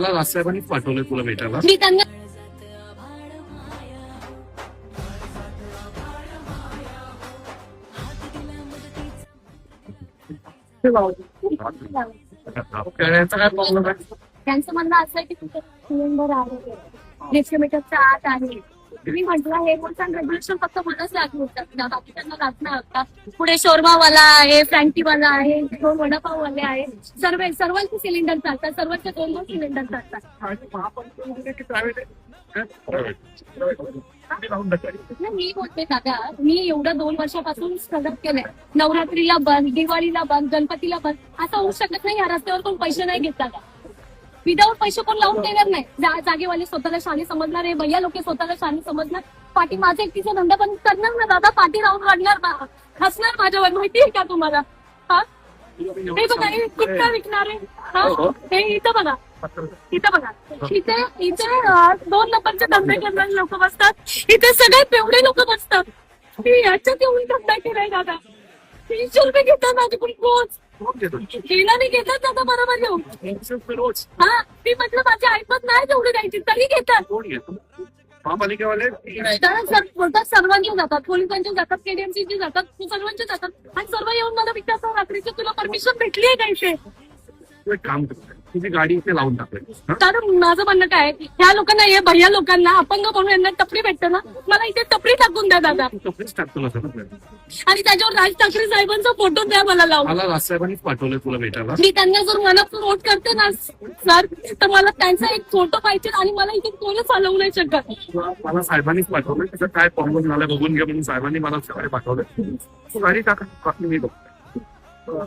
मला राजसाहेबांनीच पाठवलंय तुला भेटायला. मी त्यांना याचा काय प्रॉब्लेम आहे? त्यांचं म्हणणं असं आहे की तुमचं सिलेंडर आहे, डिस्ट्रीब्युटरच्या आत आहे. मी म्हटलं हे रूल्स अँड रेग्युलेशन फक्त मलाच लागू होतात, बाकी त्यांना लागत नाही होता. पुढे शोरमावाला आहे, फ्रँकीवाला आहे, दोन वडापाववाले आहे, सर्वांचे सिलेंडर चालतात, सर्वांचे दोन दोन सिलेंडर चालतात. नाही, मी बोलते दादा, मी एवढं 2 वर्षापासून सलग केलंय. नवरात्रीला बंद, दिवाळीला बंद, गणपतीला बंद. असं होऊ शकत नाही. या रस्त्यावर कोण पैसे नाही घेत दादा. विदाऊट पैसे कोण लावून देणार नाही. जागेवाले स्वतःला शाणी समजणार आहे, भैया लोक स्वतःला शाणी समजणार. पाठी माझा एकटीचा धंदा बंद करणार ना दादा, पाठी राहून काढणार, हसणार माझ्यावर. माहितीये का तुम्हाला? हा, हे बघा, हे गुटखा विकणार आहे. हा, हे इथं बघा, इथं बघा, इथे 2 नंबरचे धंदे करणारे लोक बसतात. इथे सगळे पेवडे लोक बसतात. याच्यात येऊन धंदा केलाय दादा. 300 रुपये घेतात माझ्याकडून रोज. गेला नाही घेतात दादा, बरोबर घेऊन. हा, मी म्हटलं माझी ऐपत नाही तेवढी द्यायची, तरी घेतात. महापालिकेवाले बोलतात सर्वांनी जातात, पोलिसांचे जातात, केडीएमसीचे जातात, सर्वांचे जातात. आणि सर्व येऊन मला विचारतात रात्रीची तुला परमिशन भेटली आहे का इथे? एक काम करतो, तुझी गाडी इथे लावून टाकली. कारण माझं म्हणणं काय, ह्या लोकांना, हे भैया लोकांना, अपंग म्हणून यांना टपरी भेटते ना, मला इथे टपरी टाकून द्या दादा. टपरीच टाकतो ना सर. आणि त्याच्यावर राज ठाकरे साहेबांचा फोटो द्या मला लावून. मला राजसाहेबांनीच पाठवलंय तुला भेटायला. मी त्यांना जर मनापासून वोट करते ना सर, तर मला त्यांचा एक फोटो पाहिजे. आणि मला इथे कोणच हलवू नाही शकत. मला साहेबांनीच पाठवलंय, त्याचं काय प्रॉब्लेम झाला बघून घ्या म्हणून साहेबांनी मला सकाळी पाठवलंय. गाडी टाका, मी बघतो.